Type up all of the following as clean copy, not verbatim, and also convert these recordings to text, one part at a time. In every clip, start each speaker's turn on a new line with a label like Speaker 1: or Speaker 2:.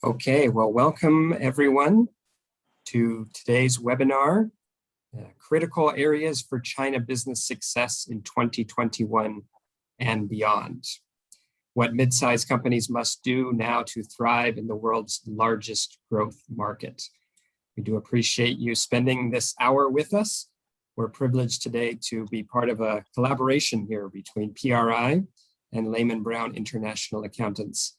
Speaker 1: Okay, well, welcome everyone to today's webinar, Critical Areas for China Business Success in 2021 and Beyond. What mid-sized companies must do now to thrive in the world's largest growth market. We do appreciate you spending this hour with us. We're privileged today to be part of a collaboration here between PRI and Lehman Brown International Accountants.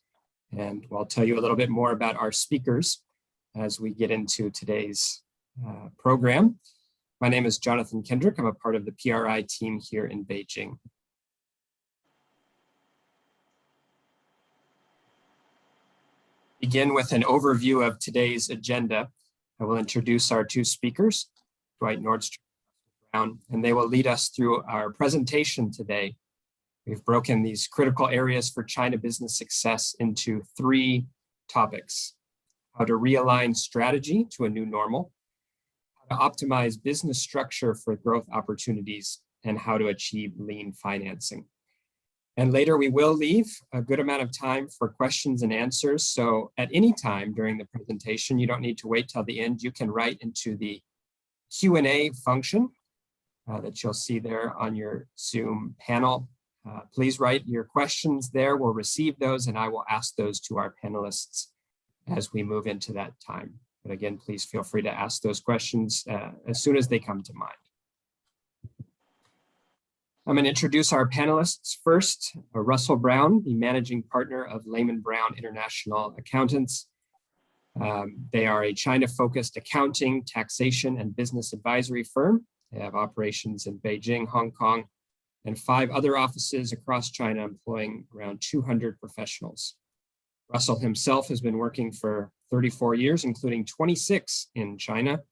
Speaker 1: And I'll tell you a little bit more about our speakers as we get into today's program. My name is Jonathan Kendrick. I'm a part of the PRI team here in Beijing. Begin with an overview of today's agenda. I will introduce our two speakers, Dwight Nordstrom and Brown, and they will lead us through our presentation today. We've broken these critical areas for China business success into three topics: how to realign strategy to a new normal, how to optimize business structure for growth opportunities, and how to achieve lean financing. And later we will leave a good amount of time for questions and answers. So at any time during the presentation, you don't need to wait till the end. You can write into the Q&A function that you'll see there on your Zoom panel. Please write your questions there. We'll receive those and I will ask those to our panelists as we move into that time. But again, please feel free to ask those questions as soon as they come to mind. I'm going to introduce our panelists first. Russell Brown, the managing partner of Lehman Brown International Accountants. They are a China-focused accounting, taxation, and business advisory firm. They have operations in Beijing, Hong Kong, and 5 other offices across China, employing around 200 professionals. Russell himself has been working for 34 years, including 26 in China.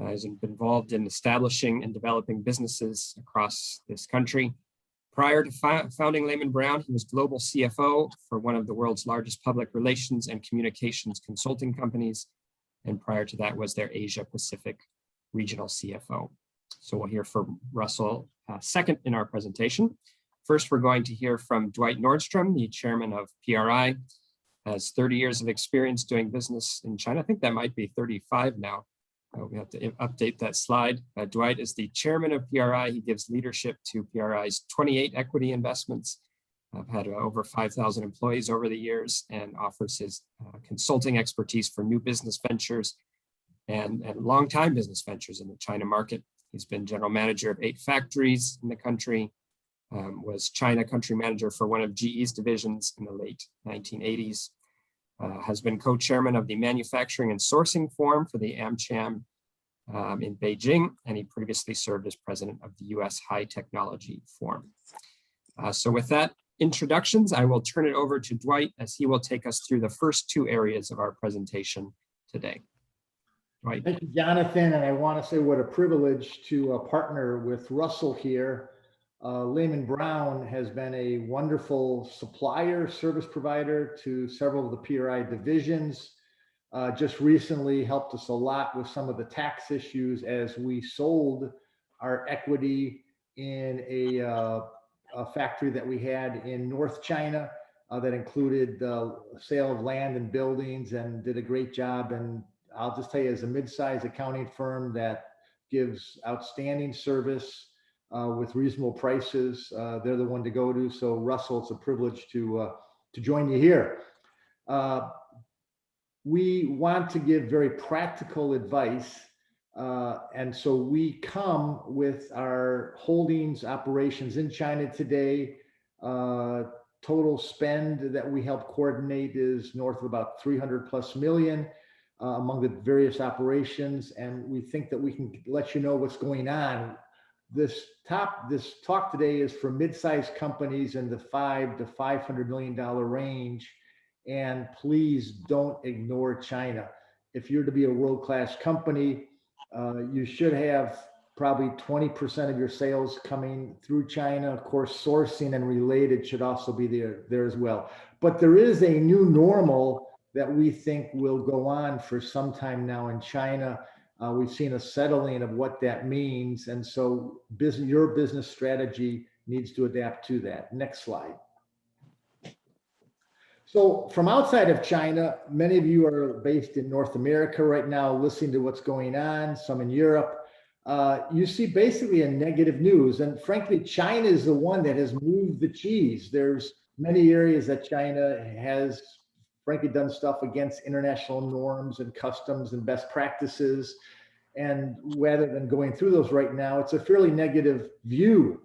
Speaker 1: He's been involved in establishing and developing businesses across this country. Prior to founding Lehman Brown, he was global CFO for one of the world's largest public relations and communications consulting companies. And prior to that was their Asia Pacific regional CFO. So we'll hear from Russell second in our presentation. First, we're going to hear from Dwight Nordstrom, the chairman of PRI, has 30 years of experience doing business in China. I think that might be 35 now. We have to update that slide. Dwight is the chairman of PRI. He gives leadership to PRI's 28 equity investments. I've had over 5,000 employees over the years and offers his consulting expertise for new business ventures and long-time business ventures in the China market. He's been general manager of 8 factories in the country, was China country manager for one of GE's divisions in the late 1980s, has been co-chairman of the Manufacturing and Sourcing Forum for the AmCham in Beijing, and he previously served as president of the US High Technology Forum. So with that introductions, I will turn it over to Dwight as he will take us through the first 2 areas of our presentation today. Right.
Speaker 2: Thank you, Jonathan. And I want to say what a privilege to partner with Russell here. Lehman Brown has been a wonderful supplier, service provider to several of the PRI divisions. Just recently helped us a lot with some of the tax issues as we sold our equity in a factory that we had in North China that included the sale of land and buildings, and did a great job. And I'll just tell you, as a mid-sized accounting firm that gives outstanding service with reasonable prices, they're the one to go to. So Russell, it's a privilege to join you here. We want to give very practical advice. And so we come with our holdings operations in China today. Total spend that we help coordinate is north of about 300+ million. Among the various operations, and we think that we can let you know what's going on. This talk today is for mid-sized companies in the $5 to $500 million range, and please don't ignore China. If you're to be a world-class company, you should have probably 20% of your sales coming through China. Of course, sourcing and related should also be there as well. But there is a new normal that we think will go on for some time now in China. We've seen a settling of what that means. And so your business strategy needs to adapt to that. Next slide. So from outside of China, many of you are based in North America right now, listening to what's going on, some in Europe. You see basically a negative news. And frankly, China is the one that has moved the cheese. There's many areas that China has frankly done stuff against international norms and customs and best practices. And rather than going through those right now, it's a fairly negative view.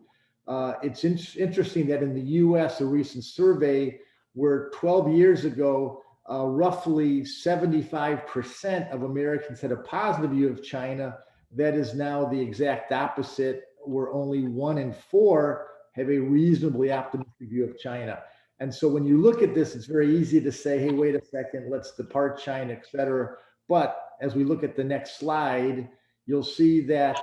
Speaker 2: It's interesting that in the US, a recent survey where 12 years ago, roughly 75% of Americans had a positive view of China. That is now the exact opposite, where only 1 in 4 have a reasonably optimistic view of China. And so when you look at this, it's very easy to say, hey, wait a second, let's depart China, et cetera. But as we look at the next slide, you'll see that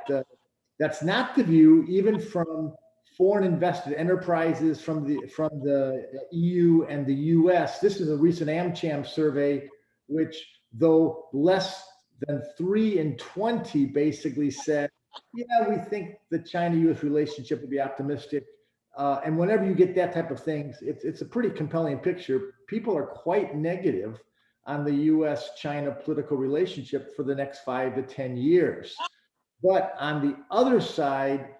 Speaker 2: that's not the view, even from foreign invested enterprises from the EU and the US. This is a recent AmCham survey, which though less than 3 in 20 basically said, yeah, we think the China-US relationship will be optimistic. And whenever you get that type of things, it's a pretty compelling picture. People are quite negative on the US-China political relationship for the next 5 to 10 years. But on the other side,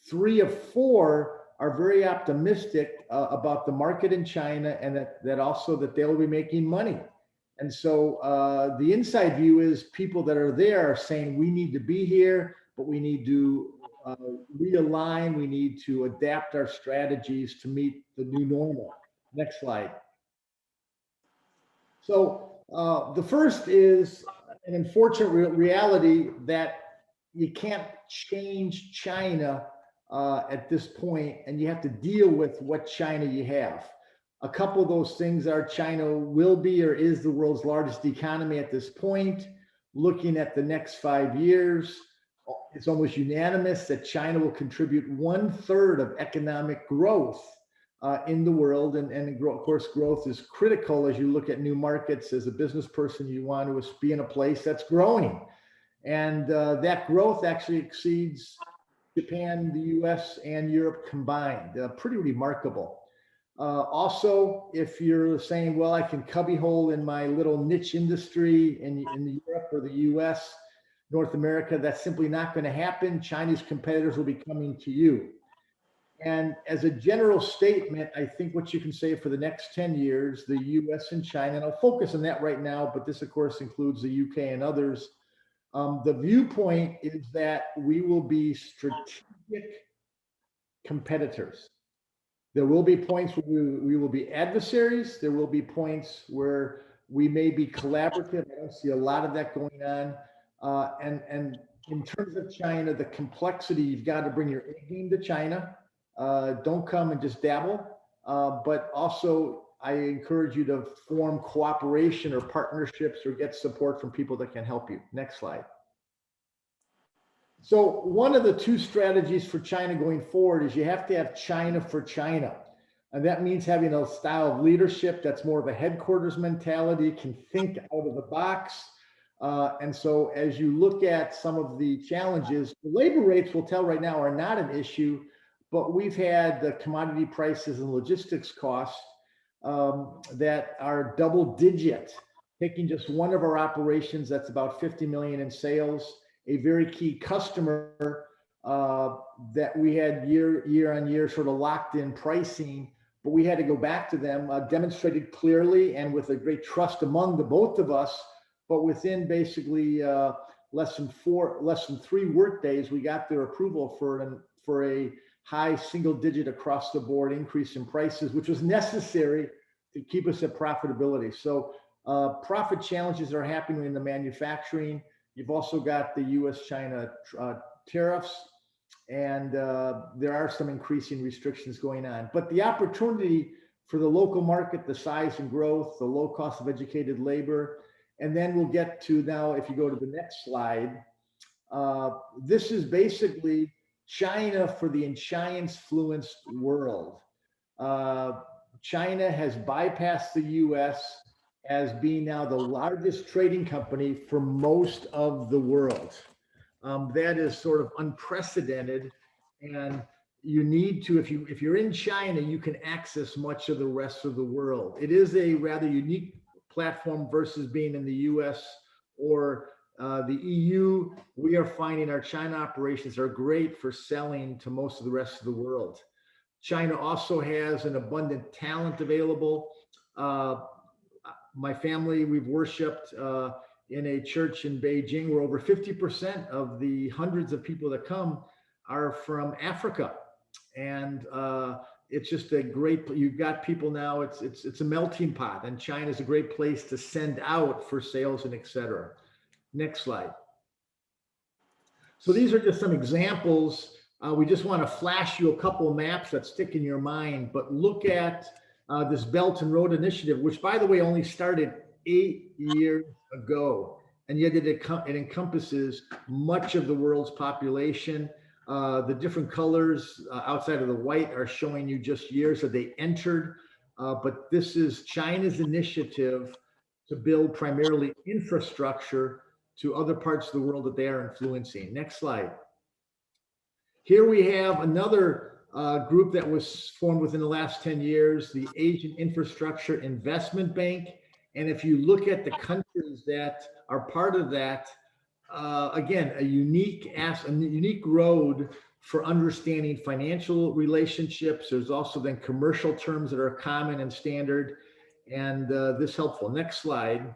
Speaker 2: 3 of 4 are very optimistic about the market in China, and that also that they'll be making money. And so the inside view is people that are there are saying we need to be here, but we need to realign, we need to adapt our strategies to meet the new normal. Next slide. So the first is an unfortunate reality that you can't change China at this point, and you have to deal with what China you have. A couple of those things are China will be or is the world's largest economy at this point. Looking at the next 5 years, it's almost unanimous that China will contribute 1/3 of economic growth in the world. And of course, growth is critical as you look at new markets. As a business person, you want to be in a place that's growing. And that growth actually exceeds Japan, the US, and Europe combined. Pretty remarkable. Also, if you're saying, well, I can cubbyhole in my little niche industry in Europe or the US, North America, that's simply not going to happen. Chinese competitors will be coming to you. And as a general statement, I think what you can say for the next 10 years, the US and China, and I'll focus on that right now, but this of course includes the UK and others. The viewpoint is that we will be strategic competitors. There will be points where we will be adversaries. There will be points where we may be collaborative. I don't see a lot of that going on. And in terms of China, the complexity, you've got to bring your A game to China. Don't come and just dabble. But also, I encourage you to form cooperation or partnerships or get support from people that can help you. Next slide. So one of the 2 strategies for China going forward is you have to have China for China. And that means having a style of leadership that's more of a headquarters mentality, can think out of the box. And so as you look at some of the challenges, the labor rates we'll tell right now are not an issue, but we've had the commodity prices and logistics costs that are double digit. Taking just one of our operations, that's about 50 million in sales, a very key customer that we had year on year sort of locked in pricing, but we had to go back to them, demonstrated clearly and with a great trust among the both of us, but within basically less than 3 work days, we got their approval for a high single digit across the board increase in prices, which was necessary to keep us at profitability. So profit challenges are happening in the manufacturing. You've also got the US-China tariffs, and there are some increasing restrictions going on. But the opportunity for the local market, the size and growth, the low cost of educated labor, and then we'll get to now, if you go to the next slide, this is basically China for the insurance-fluenced world. China has bypassed the US as being now the largest trading company for most of the world. That is sort of unprecedented. And you need to, if you're in China, you can access much of the rest of the world. It is a rather unique platform versus being in the US or the EU. We are finding our China operations are great for selling to most of the rest of the world. China also has an abundant talent available. My family, we've worshiped in a church in Beijing where over 50% of the hundreds of people that come are from Africa. And it's just a great, you've got people now, it's a melting pot, and China is a great place to send out for sales and et cetera. Next slide. So these are just some examples. We just want to flash you a couple of maps that stick in your mind, but look at this Belt and Road Initiative, which by the way, only started 8 years ago. And yet it encompasses much of the world's population. The different colors outside of the white are showing you just years that they entered. But this is China's initiative to build primarily infrastructure to other parts of the world that they are influencing. Next slide. Here we have another group that was formed within the last 10 years, the Asian Infrastructure Investment Bank. And if you look at the countries that are part of that, again, a unique road for understanding financial relationships. There's also then commercial terms that are common and standard, and this helpful. Next slide.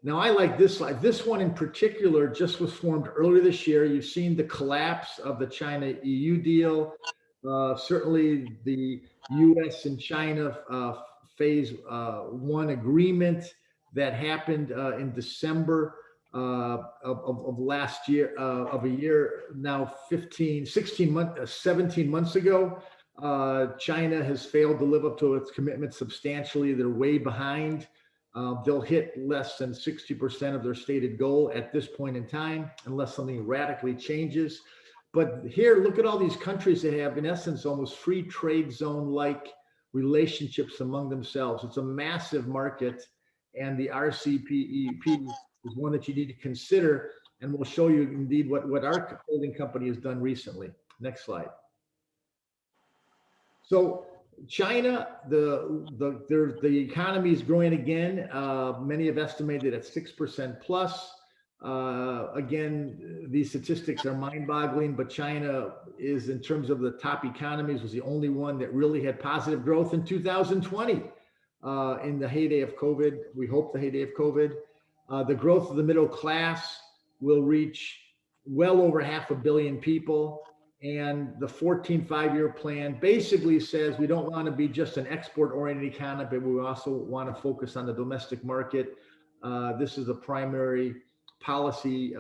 Speaker 2: Now, I like this slide. This one in particular just was formed earlier this year. You've seen the collapse of the China-EU deal. Certainly the US and China phase one agreement that happened in December of last year, of a year now, 17 months ago. China has failed to live up to its commitment substantially. They're way behind. They'll hit less than 60% of their stated goal at this point in time, unless something radically changes. But here, look at all these countries that have, in essence, almost free trade zone-like relationships among themselves. It's a massive market, and the RCEP is one that you need to consider, and we'll show you indeed what our holding company has done recently. Next slide. So China, the economy is growing again. Many have estimated at 6% plus. Again, these statistics are mind-boggling, but China is, in terms of the top economies, was the only one that really had positive growth in 2020 in the heyday of COVID. We hope the heyday of COVID. The growth of the middle class will reach well over 500 million people. And the 14 five-year plan basically says we don't want to be just an export-oriented economy, but we also want to focus on the domestic market. This is a primary policy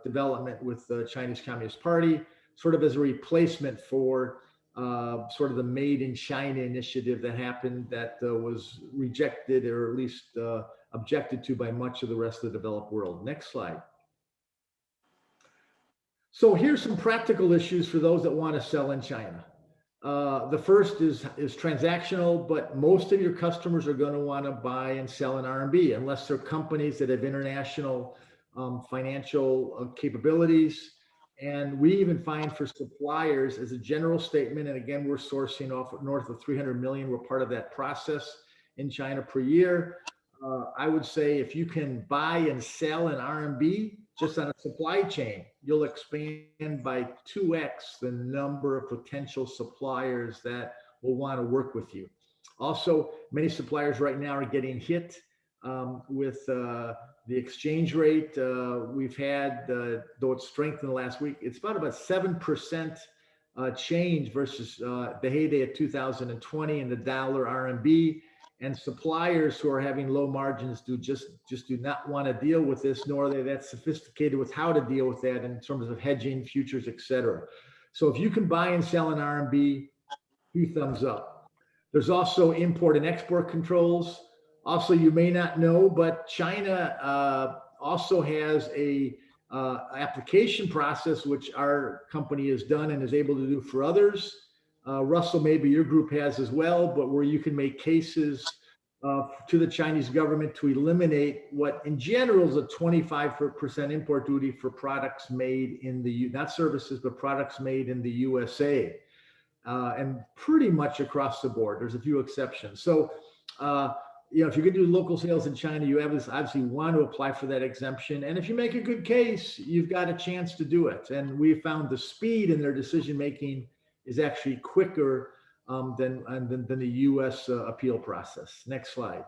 Speaker 2: development with the Chinese Communist Party, sort of as a replacement for sort of the Made in China initiative that happened that was rejected, or at least objected to, by much of the rest of the developed world. Next slide. So here's some practical issues for those that want to sell in China. The first is transactional, but most of your customers are going to want to buy and sell in RMB, unless they're companies that have international financial capabilities. And we even find for suppliers, as a general statement, and again, we're sourcing off north of 300 million. We're part of that process in China per year. I would say if you can buy and sell in RMB, just on a supply chain, you'll expand by 2x the number of potential suppliers that will want to work with you. Also, many suppliers right now are getting hit with the exchange rate. We've had, though it's strengthened last week, it's about 7% change versus the heyday of 2020 in the dollar RMB. And suppliers who are having low margins just do not want to deal with this, nor are they that sophisticated with how to deal with that in terms of hedging, futures, et cetera. So if you can buy and sell in RMB, 2 thumbs up. There's also import and export controls. Also, you may not know, but China also has a application process, which our company has done and is able to do for others. Russell, maybe your group has as well, but where you can make cases to the Chinese government to eliminate what in general is a 25% import duty for products made in the, not services, but products made in the USA. And pretty much across the board. There's a few exceptions. So, if you're going to do local sales in China, you obviously want to apply for that exemption. And if you make a good case, you've got a chance to do it. And we found the speed in their decision making is actually quicker than the U.S. Appeal process. Next slide.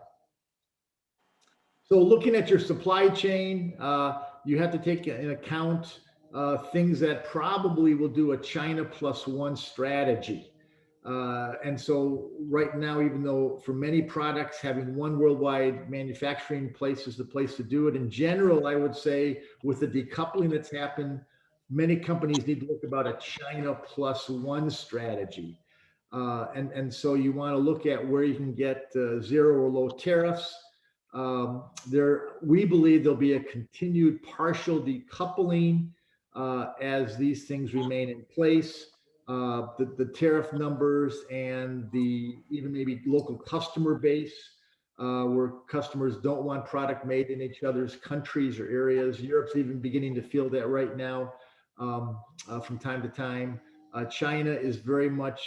Speaker 2: So looking at your supply chain, you have to take into account things that probably will do a China plus one strategy. And so right now, even though for many products, having one worldwide manufacturing place is the place to do it, in general, I would say with the decoupling that's happened, many companies need to look about a China plus one strategy. And so you want to look at where you can get zero or low tariffs. We believe there'll be a continued partial decoupling as these things remain in place. The tariff numbers and the even maybe local customer base where customers don't want product made in each other's countries or areas. Europe's even beginning to feel that right now from time to time. China is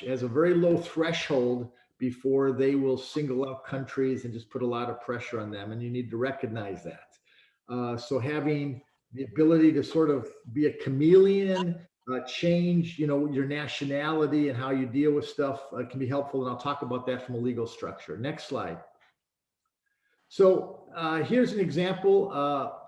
Speaker 2: has a very low threshold before they will single out countries and just put a lot of pressure on them. And you need to recognize that. So having the ability to sort of be a chameleon, change, your nationality and how you deal with stuff can be helpful. And I'll talk about that from a legal structure. Next slide. So here's an example.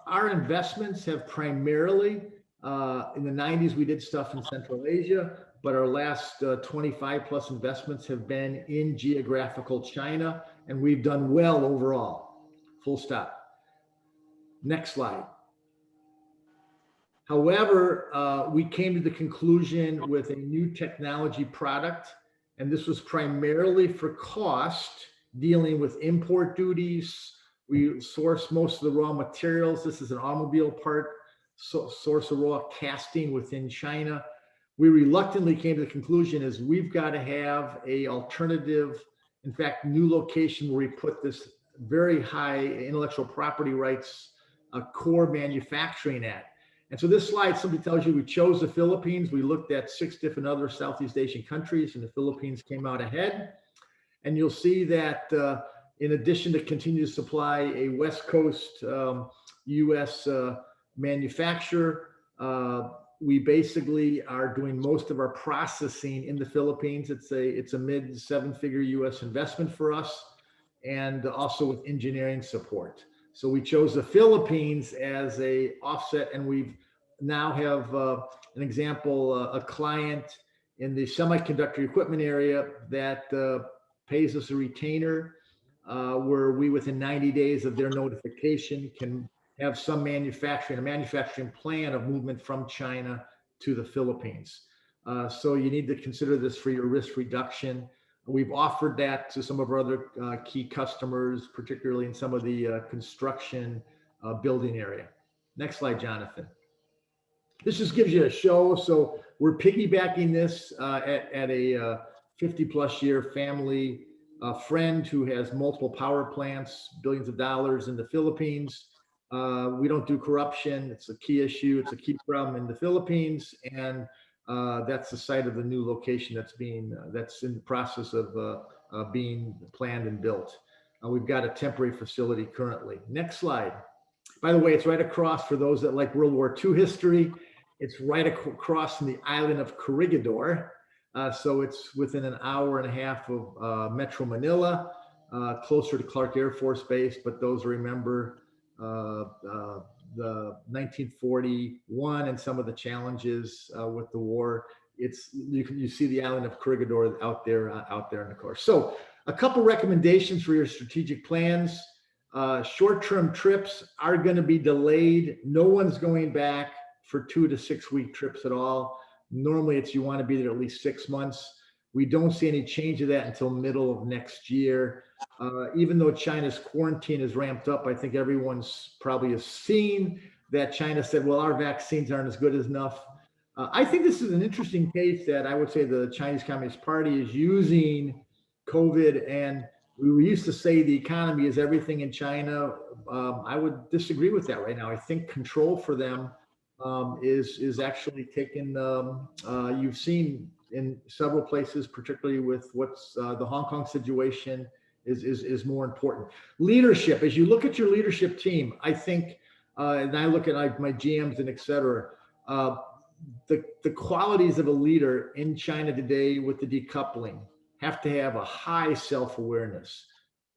Speaker 2: Our investments have primarily, in the 90s, we did stuff in Central Asia, but our last 25 plus investments have been in geographical China, and we've done well overall, full stop. Next slide. However, we came to the conclusion with a new technology product, and this was primarily for cost, dealing with import duties. We source most of the raw materials. This is an automobile part, source of raw casting within China. We reluctantly came to the conclusion is we've got to have a alternative, in fact, new location where we put this very high intellectual property rights core manufacturing at. And so this slide simply tells you we chose the Philippines. We looked at 6 different other Southeast Asian countries, and the Philippines came out ahead. And you'll see that in addition to continue to supply a West Coast U.S. manufacturer, we basically are doing most of our processing in the Philippines. It's a mid 7-figure U.S. investment for us, and also with engineering support. So we chose the Philippines as a offset, and we now have an example, a client in the semiconductor equipment area that pays us a retainer where we, within 90 days of their notification, can have some a manufacturing plan of movement from China to the Philippines. So you need to consider this for your risk reduction. We've offered that to some of our other key customers, particularly in some of the construction building area. Next slide, Jonathan. This just gives you a show. So we're piggybacking this at a 50+ year family friend who has multiple power plants, billions of dollars in the Philippines. We don't do corruption. It's a key issue. It's a key problem in the Philippines. And that's the site of the new location that's in the process of being planned and built. We've got a temporary facility currently. Next slide. By the way, it's right across, for those that like World War II history, it's right across from the island of Corregidor. So it's within an hour and a half of Metro Manila, closer to Clark Air Force Base. But those remember the 1941 and some of the challenges with the war. You see the island of Corregidor out there in the course. So a couple recommendations for your strategic plans. Short-term trips are going to be delayed. No one's going back for 2 to 6 week trips at all. Normally you want to be there at least 6 months. We don't see any change of that until middle of next year. Even though China's quarantine is ramped up, I think everyone's probably has seen that China said, well, our vaccines aren't as good as enough. I think this is an interesting case that I would say the Chinese Communist Party is using COVID and we used to say the economy is everything in China. I would disagree with that right now. I think control for them is actually taken. You've seen in several places, particularly with what's the Hong Kong situation, is more important. Leadership. As you look at your leadership team, I think, and I look at my GMs and et cetera. The qualities of a leader in China today with the decoupling have to have a high self-awareness,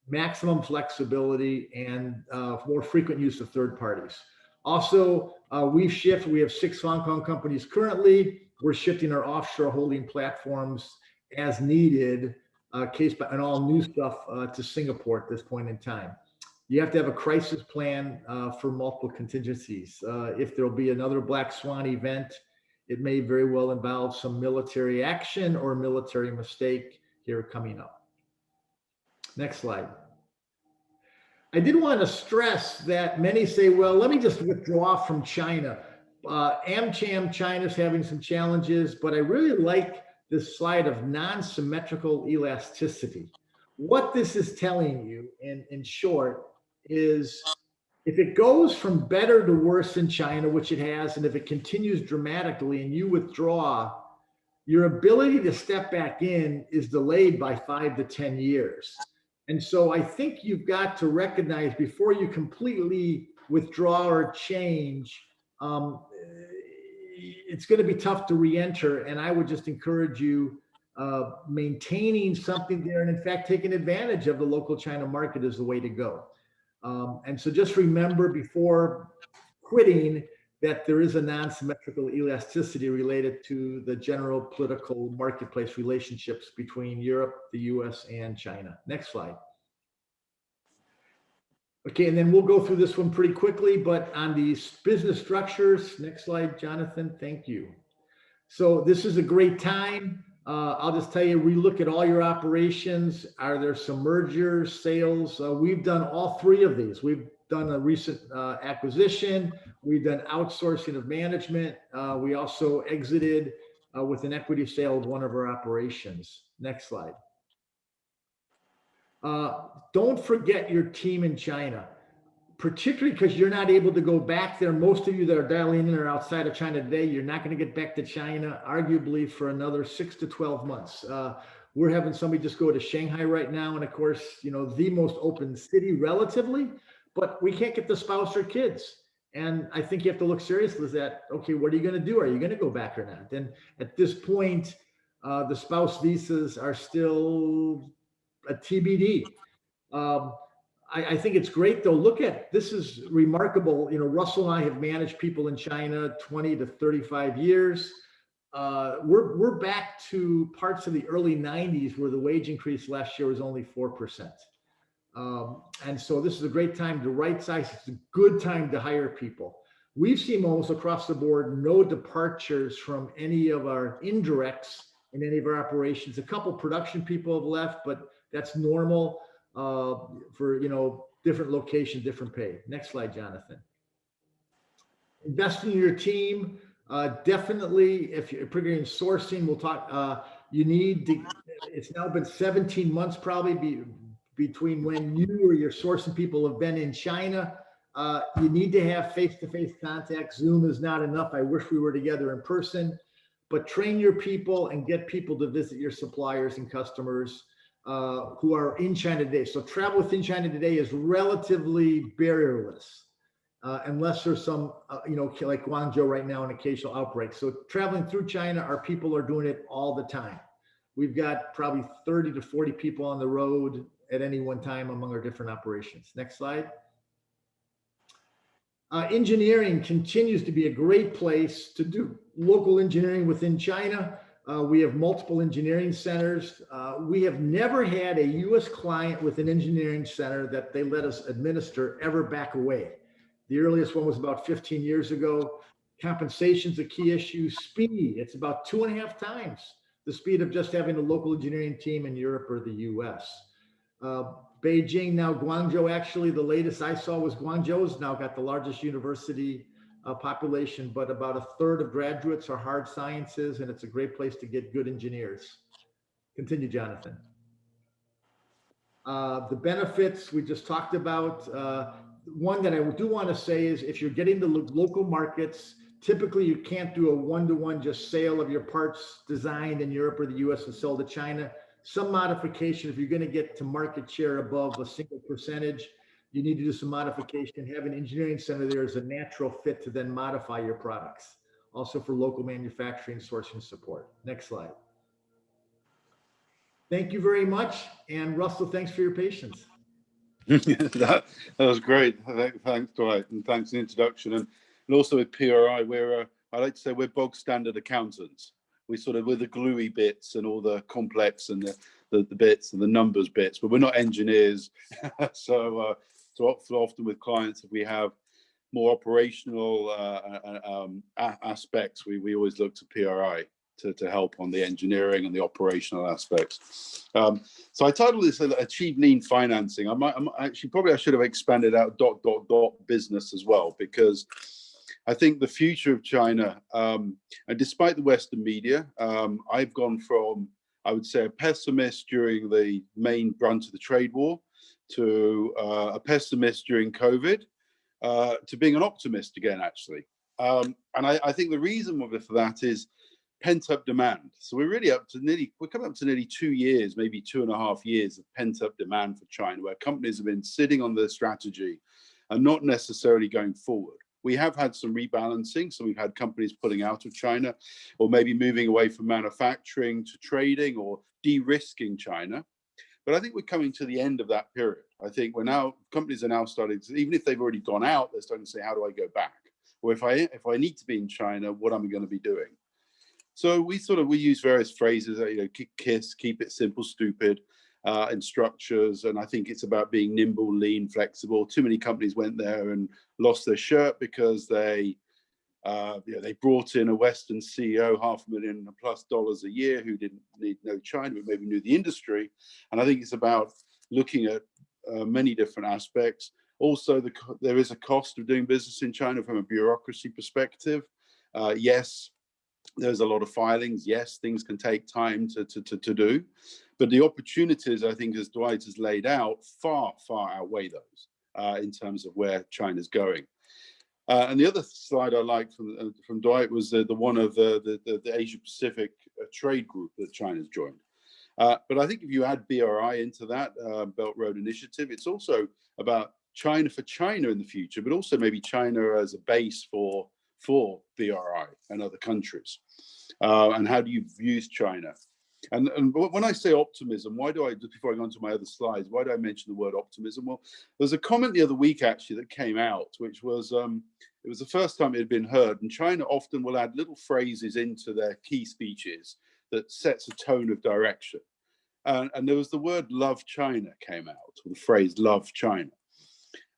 Speaker 2: maximum flexibility, and more frequent use of third parties. Also, we have 6 Hong Kong companies currently. We're shifting our offshore holding platforms as needed, and all new stuff to Singapore at this point in time. You have to have a crisis plan for multiple contingencies. If there'll be another black swan event, it may very well involve some military action or military mistake here coming up. Next slide. I did want to stress that many say, well, let me just withdraw from China. AmCham China's having some challenges, but I really like this slide of non-symmetrical elasticity. What this is telling you in short is if it goes from better to worse in China, which it has, and if it continues dramatically and you withdraw, your ability to step back in is delayed by 5 to 10 years. And so I think you've got to recognize before you completely withdraw or change, it's going to be tough to re-enter. And I would just encourage you maintaining something there. And in fact, taking advantage of the local China market is the way to go. And so just remember before quitting that there is a non-symmetrical elasticity related to the general political marketplace relationships between Europe, the US, and China. Next slide. Okay, and then we'll go through this one pretty quickly, but on these business structures, next slide, Jonathan, thank you. So this is a great time. I'll just tell you, we look at all your operations. Are there some mergers, sales? We've done all 3 of these. We've done a recent acquisition. We've done outsourcing of management. We also exited with an equity sale of one of our operations. Next slide. Don't forget your team in China, particularly because you're not able to go back there. Most of you that are dialing in are outside of China today. You're not going to get back to China, arguably, for another 6 to 12 months. We're having somebody just go to Shanghai right now. And of course, you know, the most open city relatively, but we can't get the spouse or kids. And I think you have to look seriously at that. Okay, what are you going to do? Are you going to go back or not? And at this point, the spouse visas are still a TBD. I think it's great though. Look at, this is remarkable. You know, Russell and I have managed people in China 20 to 35 years. We're back to parts of the early 90s where the wage increase last year was only 4%. And so this is a great time to right size. It's a good time to hire people. We've seen almost across the board no departures from any of our indirects in any of our operations. A couple production people have left, but that's normal for, you know, different location, different pay. Next slide, Jonathan. Invest in your team. Definitely, if you're particularly in sourcing, we'll talk, you need to, it's now been 17 months probably between when you or your sourcing people have been in China. You need to have face-to-face contact. Zoom is not enough. I wish we were together in person, but train your people and get people to visit your suppliers and customers who are in China today. So travel within China today is relatively barrierless, unless there's some, you know, like Guangzhou right now, an occasional outbreak. So traveling through China, our people are doing it all the time. We've got probably 30 to 40 people on the road at any one time among our different operations. Next slide. Engineering continues to be a great place to do local engineering within China. We have multiple engineering centers. We have never had a US client with an engineering center that they let us administer ever back away. The earliest one was about 15 years ago. Compensation's a key issue. Speed, it's about 2.5 times the speed of just having a local engineering team in Europe or the US. Beijing, now Guangzhou, actually the latest I saw was Guangzhou's now got the largest university population, but about 1/3 of graduates are hard sciences, and it's a great place to get good engineers. Continue, Jonathan. The benefits we just talked about. One that I do want to say is if you're getting the local markets, typically you can't do a one-to-one just sale of your parts designed in Europe or the US and sell to China. Some modification, if you're going to get to market share above a single percentage, you need to do some modification. Have an engineering center there is a natural fit to then modify your products. Also for local manufacturing, sourcing support. Next slide. Thank you very much. And Russell, thanks for your patience.
Speaker 3: that was great. Thanks, Dwight, and thanks for the introduction. And also with PRI, I like to say we're bog standard accountants. We're the gluey bits and all the complex and the bits and the numbers bits, but we're not engineers. So often with clients, if we have more operational aspects, we always look to PRI to help on the engineering and the operational aspects. So I titled this Achieve Lean Financing. I should have expanded out ... business as well, because I think the future of China, and despite the Western media, I've gone from, I would say, a pessimist during the main brunt of the trade war to a pessimist during COVID, to being an optimist again, actually. And I think the reason for that is pent-up demand. So we're coming up to nearly 2 years, maybe 2.5 years of pent-up demand for China, where companies have been sitting on their strategy and not necessarily going forward. We have had some rebalancing. So we've had companies pulling out of China, or maybe moving away from manufacturing to trading, or de-risking China. But I think we're coming to the end of that period. I think companies are now starting to, even if they've already gone out, they're starting to say, how do I go back? Or if I need to be in China, what am I going to be doing? So we use various phrases, KISS, keep it simple, stupid, and structures. And I think it's about being nimble, lean, flexible. Too many companies went there and lost their shirt because they brought in a Western CEO, $500,000+ a year, who didn't know China, but maybe knew the industry. And I think it's about looking at many different aspects. Also, there is a cost of doing business in China from a bureaucracy perspective. Yes, there's a lot of filings. Yes, things can take time to do, but the opportunities, I think, as Dwight has laid out, far outweigh those in terms of where China's going. And the other slide I liked from Dwight was the one of the Asia Pacific trade group that China's joined. But I think if you add BRI into that Belt Road Initiative, it's also about China for China in the future, but also maybe China as a base for BRI and other countries. And how do you use China? And when I say optimism, just before I go on to my other slides, why do I mention the word optimism? Well, there's a comment the other week actually that came out, which was, it was the first time it had been heard, and China often will add little phrases into their key speeches that sets a tone of direction. And there was the word love China came out, or the phrase love China.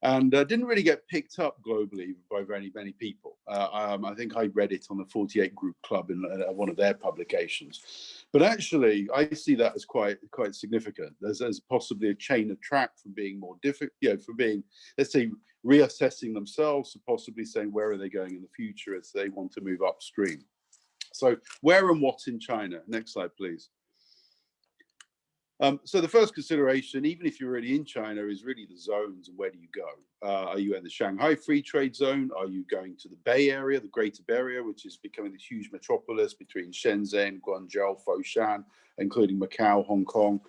Speaker 3: And didn't really get picked up globally by very many people. I think I read it on the 48 Group Club in one of their publications. But actually, I see that as quite significant. There's possibly a chain of track from being more difficult, from being, let's say, reassessing themselves to possibly saying where are they going in the future as they want to move upstream. So where and what in China? Next slide, please. So the first consideration, even if you're already in China, is really the zones and where do you go? Are you in the Shanghai Free Trade Zone? Are you going to the Bay Area, the Greater Bay Area, which is becoming this huge metropolis between Shenzhen, Guangzhou, Foshan, including Macau, Hong Kong?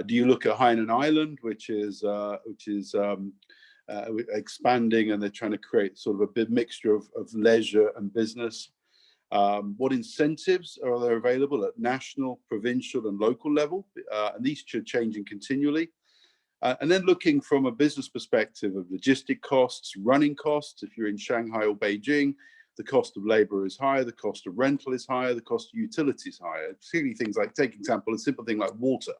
Speaker 3: Do you look at Hainan Island, which is expanding, and they're trying to create sort of a big mixture of leisure and business? What incentives are there available at national, provincial, and local level? And these should change continually. And then looking from a business perspective of logistic costs, running costs. If you're in Shanghai or Beijing, the cost of labor is higher, the cost of rental is higher, the cost of utilities is higher. Particularly things like, take example, a simple thing like water.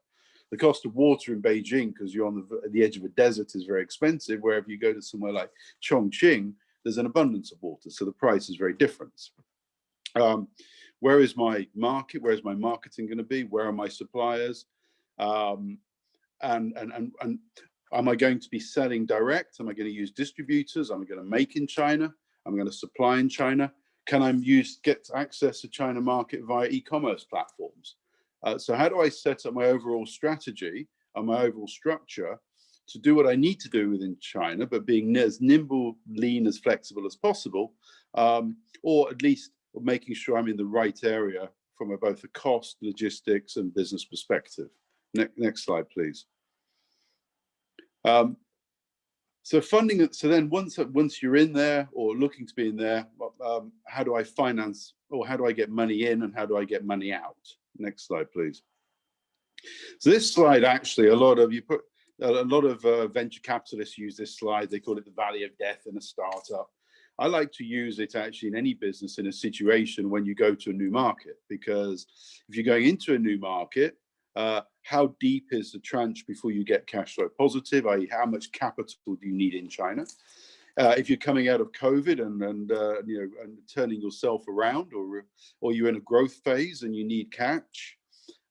Speaker 3: The cost of water in Beijing, because you're on the edge of a desert, is very expensive. Where if you go to somewhere like Chongqing, there's an abundance of water, so the price is very different. Where is my market? Where is my marketing going to be? Where are my suppliers? And am I going to be selling direct? Am I going to use distributors? Am I going to make in China? Am I going to supply in China? Can I get access to China market via e-commerce platforms? So how do I set up my overall strategy? and my overall structure to do what I need to do within China, but being as nimble, lean, as flexible as possible, or at least making sure I'm in the right area from both a cost, logistics, and business perspective. Next slide, please. So funding. So then once you're in there or looking to be in there, how do I finance, or how do I get money in, and how do I get money out? Next slide, please. So this slide, actually, a lot of venture capitalists use this slide. They call it the valley of death in a startup. I like to use it actually in any business in a situation when you go to a new market, because if you're going into a new market, how deep is the trench before you get cash flow positive? I.e., how much capital do you need in China? If you're coming out of COVID and turning yourself around, or you're in a growth phase and you need cash,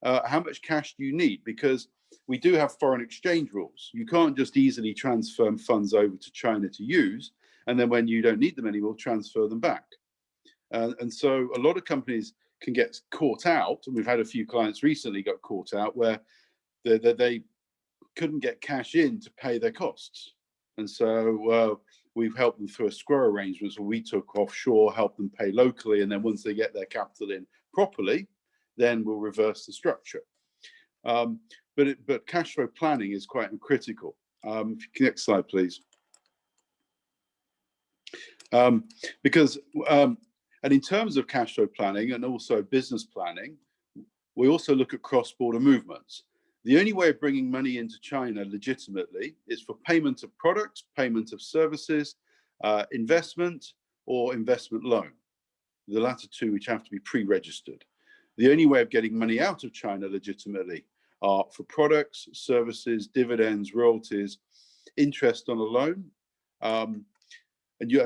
Speaker 3: how much cash do you need? Because we do have foreign exchange rules. You can't just easily transfer funds over to China to use, and then when you don't need them anymore, transfer them back. And so a lot of companies can get caught out, and we've had a few clients recently got caught out where they couldn't get cash in to pay their costs. And so we've helped them through escrow arrangements where we took offshore, helped them pay locally, and then once they get their capital in properly, then we'll reverse the structure. But cash flow planning is quite critical. Next slide, please. Because and in terms of cash flow planning and also business planning, we also look at cross-border movements. The only way of bringing money into China legitimately is for payment of products, payment of services, investment, or investment loan. The latter two, which have to be pre-registered. The only way of getting money out of China legitimately are for products, services, dividends, royalties, interest on a loan, and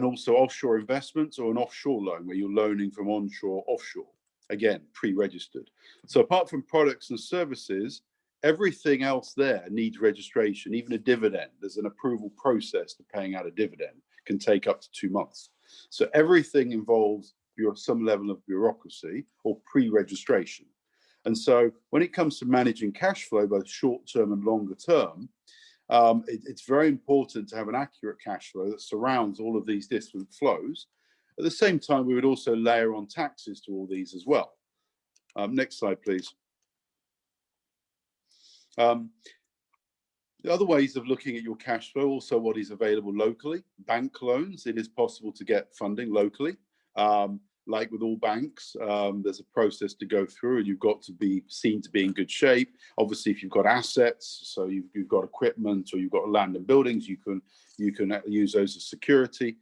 Speaker 3: also offshore investments, or an offshore loan where you're loaning from onshore offshore, again, pre-registered. So apart from products and services, everything else there needs registration. Even a dividend, there's an approval process to paying out a dividend, can take up to 2 months. So everything involves some level of bureaucracy or pre-registration. And so when it comes to managing cash flow, both short-term and longer term, it's very important to have an accurate cash flow that surrounds all of these different flows. At the same time, we would also layer on taxes to all these as well. Next slide, please. The other ways of looking at your cash flow, also what is available locally. Bank loans, it is possible to get funding locally. Like with all banks, there's a process to go through, and you've got to be seen to be in good shape. Obviously, if you've got assets, so you've got equipment, or you've got land and buildings, you can use those as security.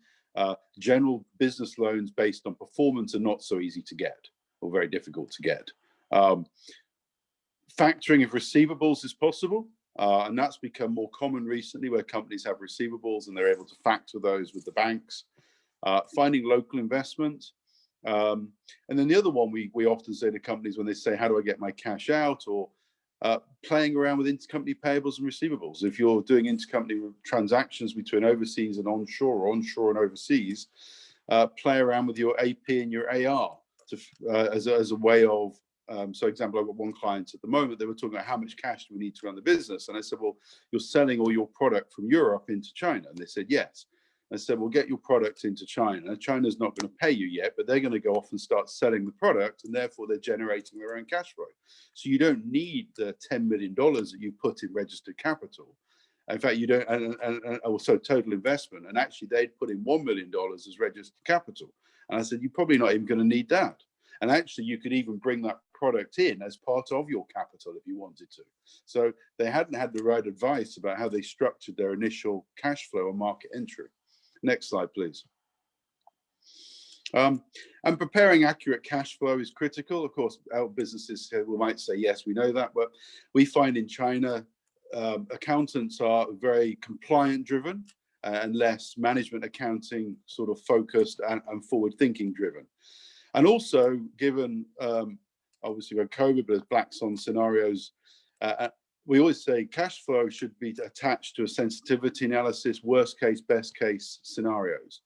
Speaker 3: General business loans based on performance are not so easy to get, or very difficult to get. Factoring of receivables is possible, and that's become more common recently, where companies have receivables and they're able to factor those with the banks. Finding local investment. And then the other one we often say to companies when they say, how do I get my cash out? Or playing around with intercompany payables and receivables. If you're doing intercompany transactions between overseas and onshore, or onshore and overseas, play around with your AP and your AR as a way of, so example, I've got one client at the moment, they were talking about how much cash do we need to run the business? And I said, well, you're selling all your product from Europe into China. And they said, yes. I said, well, get your product into China. China's not going to pay you yet, but they're going to go off and start selling the product, and therefore they're generating their own cash flow. So you don't need the $10 million that you put in registered capital. In fact, you don't, and also total investment. And actually, they'd put in $1 million as registered capital. And I said, you're probably not even going to need that. And actually, you could even bring that product in as part of your capital if you wanted to. So they hadn't had the right advice about how they structured their initial cash flow or market entry. Next slide, please. And preparing accurate cash flow is critical. Of course, our businesses we might say, yes, we know that, but we find in China, accountants are very compliant driven and less management accounting sort of focused and forward thinking driven. And also given, obviously with COVID, but there's black swan scenarios, we always say cash flow should be attached to a sensitivity analysis, worst case, best case scenarios.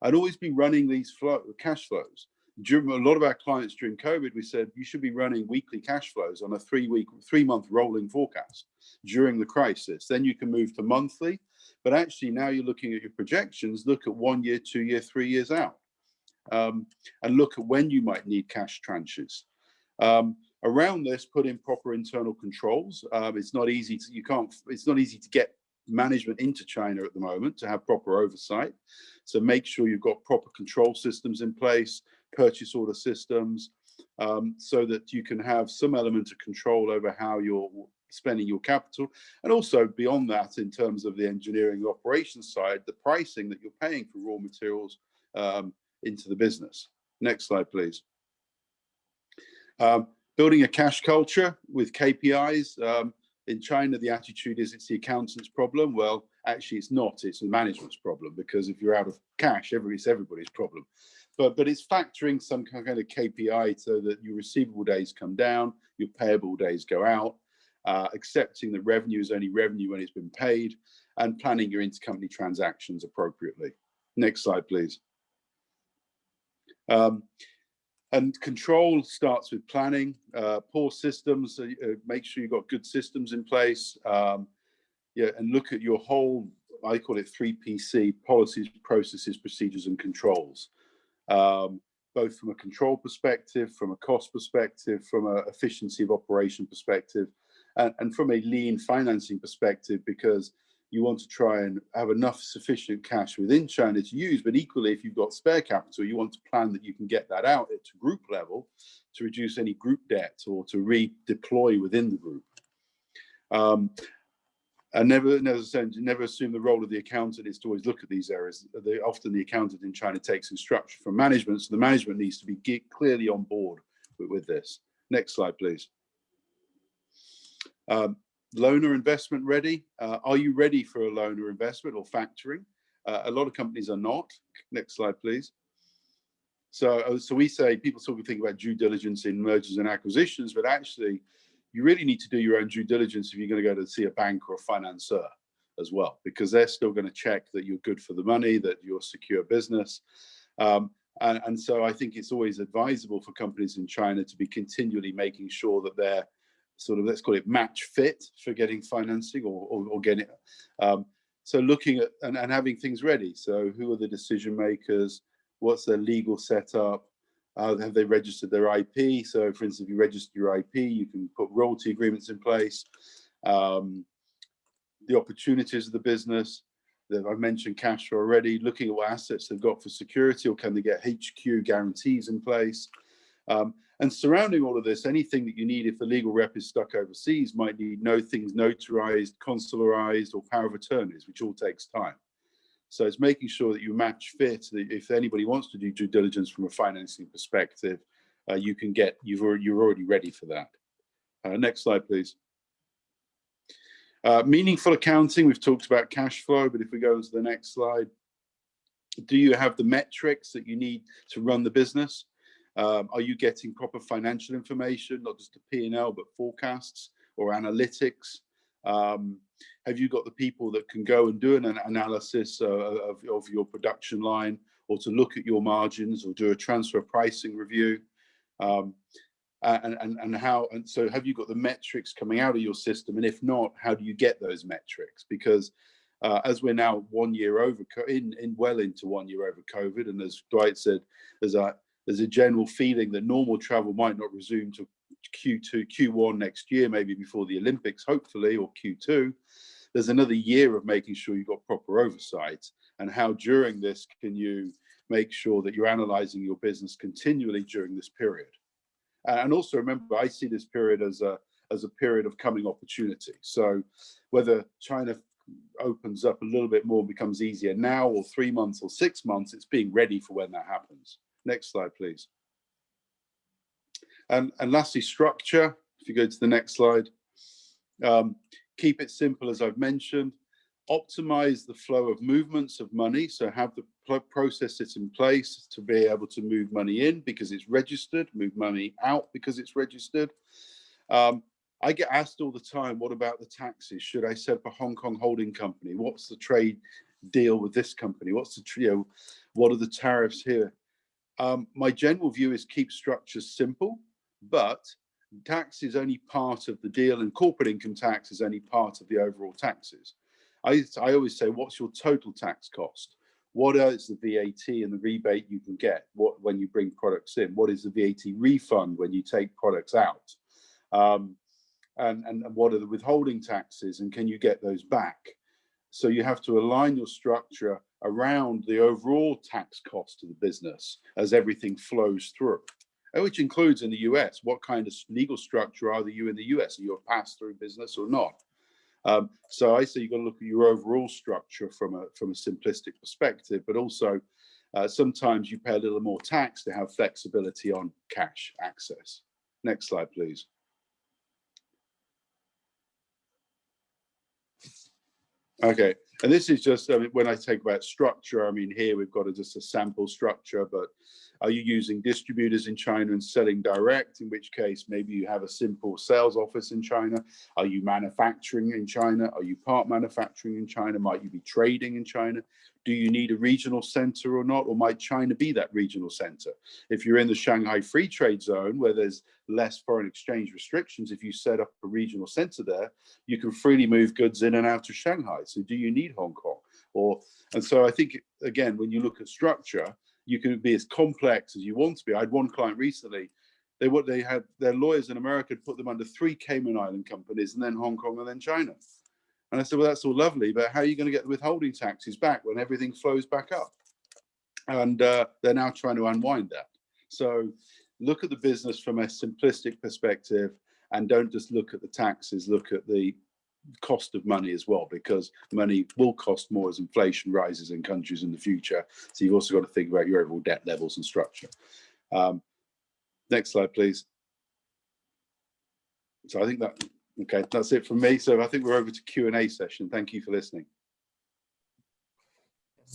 Speaker 3: I'd always be running these cash flows. During a lot of our clients during COVID, we said you should be running weekly cash flows on a 3-month rolling forecast during the crisis. Then you can move to monthly, but actually now you're looking at your projections. Look at 1 year, 2 year, 3 years out, and look at when you might need cash tranches. Around this, put in proper internal controls. It's not easy to get management into China at the moment to have proper oversight. So make sure you've got proper control systems in place, purchase order systems, so that you can have some element of control over how you're spending your capital. And also beyond that, in terms of the engineering operations side, the pricing that you're paying for raw materials into the business. Next slide, please. Building a cash culture with KPIs. In China, the attitude is it's the accountant's problem. Well, actually, it's not. It's the management's problem, because if you're out of cash, it's everybody's problem. But it's factoring some kind of KPI so that your receivable days come down, your payable days go out, accepting that revenue is only revenue when it's been paid, and planning your intercompany transactions appropriately. Next slide, please. And control starts with planning. Poor systems, make sure you've got good systems in place. And look at your whole, I call it 3PC, policies, processes, procedures, and controls. Both from a control perspective, from a cost perspective, from an efficiency of operation perspective, and from a lean financing perspective, because you want to try and have enough sufficient cash within China to use, but equally, if you've got spare capital, you want to plan that you can get that out at group level to reduce any group debt or to redeploy within the group. And never assume the role of the accountant is to always look at these areas. Often the accountant in China takes instruction from management, so the management needs to be clearly on board with this. Next slide, please. Loan or investment ready? Are you ready for a loan or investment or factoring? A lot of companies are not. Next slide, please. So we say, people sort of think about due diligence in mergers and acquisitions, but actually you really need to do your own due diligence if you're going to go to see a bank or a financier as well, because they're still going to check that you're good for the money, that you're a secure business. And so I think it's always advisable for companies in China to be continually making sure that they're sort of, let's call it match fit for getting financing or getting it. So looking at and having things ready. So who are the decision makers? What's their legal setup? Have they registered their IP? So for instance, if you register your IP, you can put royalty agreements in place. The opportunities of the business. I've mentioned cash flow already, looking at what assets they've got for security, or can they get HQ guarantees in place? And surrounding all of this, anything that you need if the legal rep is stuck overseas might need things notarized, consularized, or power of attorneys, which all takes time. So it's making sure that you match fit, that if anybody wants to do due diligence from a financing perspective, you're already ready for that. Next slide, please. Meaningful accounting, we've talked about cash flow, but if we go into the next slide, do you have the metrics that you need to run the business? Are you getting proper financial information, not just a P&L, but forecasts or analytics? Have you got the people that can go and do an analysis of your production line, or to look at your margins, or do a transfer pricing review? So have you got the metrics coming out of your system? And if not, how do you get those metrics? Because as we're now 1 year over, well into 1 year over COVID, and as Dwight said, there's a general feeling that normal travel might not resume to Q1 next year, maybe before the Olympics, hopefully, or Q2. There's another year of making sure you've got proper oversight, and how during this can you make sure that you're analyzing your business continually during this period. And also remember, I see this period as a period of coming opportunity. So whether China opens up a little bit more, becomes easier now, or 3 months or 6 months, it's being ready for when that happens. Next slide, please. And lastly, structure. If you go to the next slide, keep it simple, as I've mentioned. Optimize the flow of movements of money. So have the processes in place to be able to move money in because it's registered, move money out because it's registered. I get asked all the time, what about the taxes? Should I set up a Hong Kong holding company? What's the trade deal with this company? What are the tariffs here? My general view is keep structures simple, but tax is only part of the deal, and corporate income tax is only part of the overall taxes. I always say, what's your total tax cost? What is the VAT and the rebate you can get when you bring products in? What is the VAT refund when you take products out? And what are the withholding taxes, and can you get those back? So you have to align your structure around the overall tax cost of the business as everything flows through, which includes in the US, what kind of legal structure are you in the US? Are you a pass-through business or not? So I say you've got to look at your overall structure from a simplistic perspective, but also sometimes you pay a little more tax to have flexibility on cash access. Next slide, please. Okay, and this is just, I mean, when I talk about structure, I mean, here we've got just a sample structure, but are you using distributors in China and selling direct? In which case, maybe you have a simple sales office in China. Are you manufacturing in China? Are you part manufacturing in China? Might you be trading in China? Do you need a regional center or not? Or might China be that regional center? If you're in the Shanghai Free Trade Zone, where there's less foreign exchange restrictions, if you set up a regional center there, you can freely move goods in and out of Shanghai. So do you need Hong Kong? And so I think, again, when you look at structure, you can be as complex as you want to be. I had one client recently, they had their lawyers in America put them under 3 Cayman Island companies, and then Hong Kong, and then China. And I said, well, that's all lovely, but how are you going to get the withholding taxes back when everything flows back up? And they're now trying to unwind that. So look at the business from a simplistic perspective, and don't just look at the taxes, look at the cost of money as well, because money will cost more as inflation rises in countries in the future. So you've also got to think about your overall debt levels and structure. Next slide, please. So I think that's it from me. So I think we're over to Q&A session. Thank you for listening.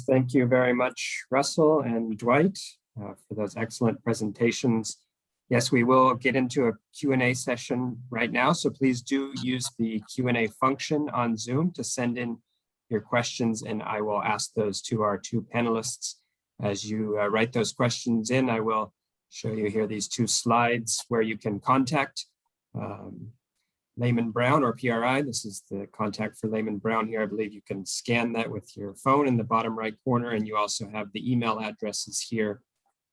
Speaker 1: Thank you very much, Russell and Dwight, for those excellent presentations. Yes, we will get into a Q&A session right now, so please do use the Q&A function on Zoom to send in your questions, and I will ask those to our 2 panelists. As you write those questions in, I will show you here these 2 slides where you can contact Lehman Brown or PRI. This is the contact for Lehman Brown here. I believe you can scan that with your phone in the bottom right corner, and you also have the email addresses here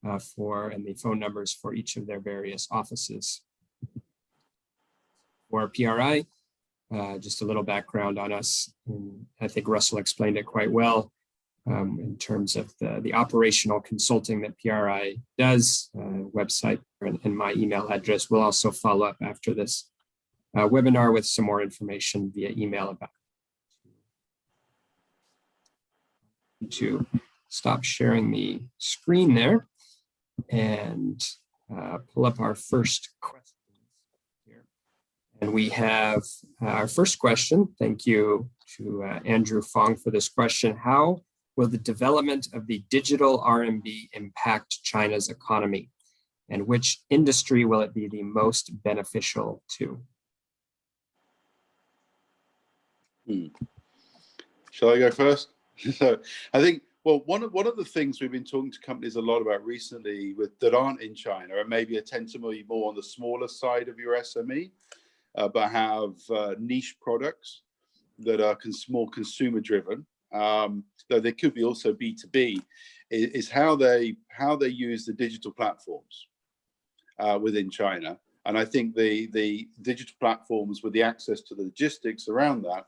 Speaker 1: and the phone numbers for each of their various offices. For PRI, just a little background on us. I think Russell explained it quite well in terms of the operational consulting that PRI does. Website and my email address. We'll also follow up after this webinar with some more information via email about it. To stop sharing the screen there and pull up our first question here. And we have our first question. Thank you to Andrew Fong for this question. How will the development of the digital RMB impact China's economy? And which industry will it be the most beneficial to?
Speaker 3: Shall I go first? So I think, well, one of the things we've been talking to companies a lot about recently that aren't in China, and maybe tend to be more on the smaller side of your SME, but have niche products that are more consumer driven, though they could be also B2B, is how they use the digital platforms within China. And I think the digital platforms with the access to the logistics around that,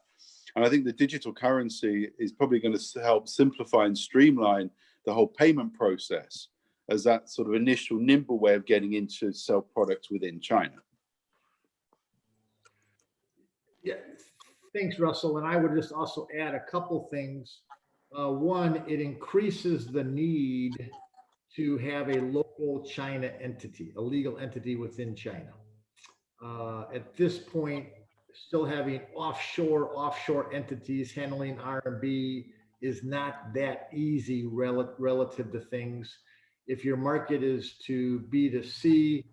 Speaker 3: and I think the digital currency is probably going to help simplify and streamline the whole payment process as that sort of initial nimble way of getting into sell products within China.
Speaker 2: Yeah, thanks, Russell. And I would just also add a couple things. One, it increases the need to have a local China entity, a legal entity within China. At this point, still having offshore entities handling RMB is not that easy relative to things. If your market is to B2C,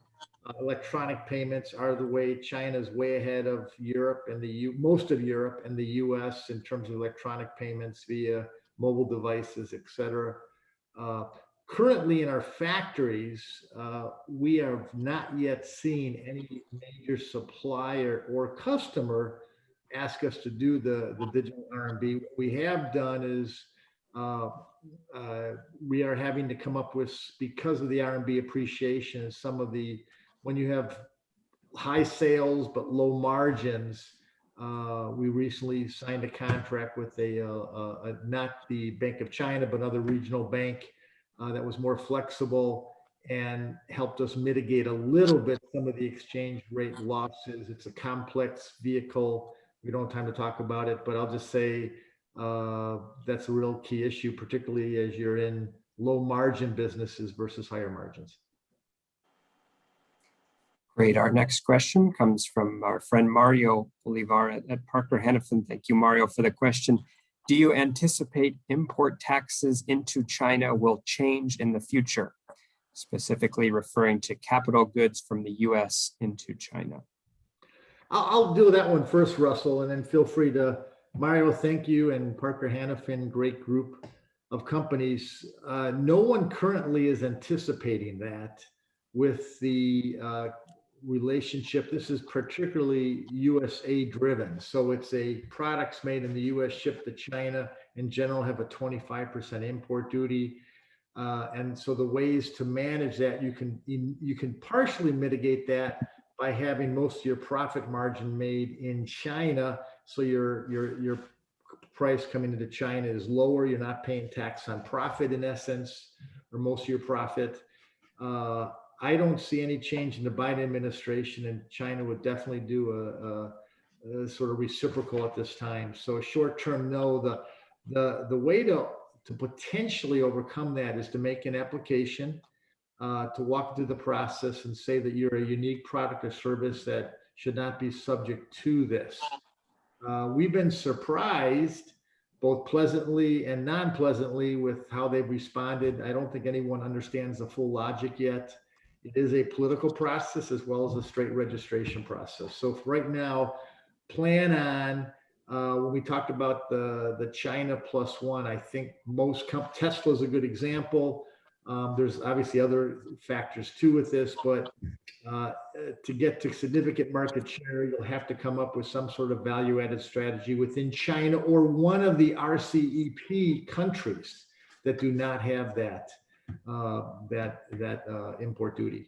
Speaker 2: electronic payments are the way. China's way ahead of Europe and most of Europe and the US in terms of electronic payments via mobile devices, etc. Currently in our factories, we have not yet seen any major supplier or customer ask us to do the digital R&B. What we have done is uh, we are having to come up with, because of the R&B appreciation and some of the, when you have high sales but low margins, we recently signed a contract with not the Bank of China, but another regional bank that was more flexible and helped us mitigate a little bit some of the exchange rate losses. It's a complex vehicle. We don't have time to talk about it, but I'll just say that's a real key issue, particularly as you're in low margin businesses versus higher margins.
Speaker 1: Great. Our next question comes from our friend Mario Bolivar at Parker Hannifin. Thank you, Mario, for the question. Do you anticipate import taxes into China will change in the future, specifically referring to capital goods from the US into China?
Speaker 2: I'll do that one first, Russell, and then feel free to, Mario, thank you, and Parker Hannifin, great group of companies. No one currently is anticipating that with the relationship. This is particularly USA driven. So it's a products made in the US shipped to China in general have a 25% import duty. And so the ways to manage that, you can partially mitigate that by having most of your profit margin made in China. So your price coming into China is lower. You're not paying tax on profit in essence, or most of your profit. I don't see any change in the Biden administration, and China would definitely do a sort of reciprocal at this time. So short term, no. The way to potentially overcome that is to make an application, to walk through the process and say that you're a unique product or service that should not be subject to this. We've been surprised, both pleasantly and non-pleasantly, with how they've responded. I don't think anyone understands the full logic yet. It is a political process as well as a straight registration process. So for right now, plan on, when we talked about the China plus one, I think Tesla is a good example. There's obviously other factors too with this, but to get to significant market share, you'll have to come up with some sort of value-added strategy within China or one of the RCEP countries that do not have that import duty.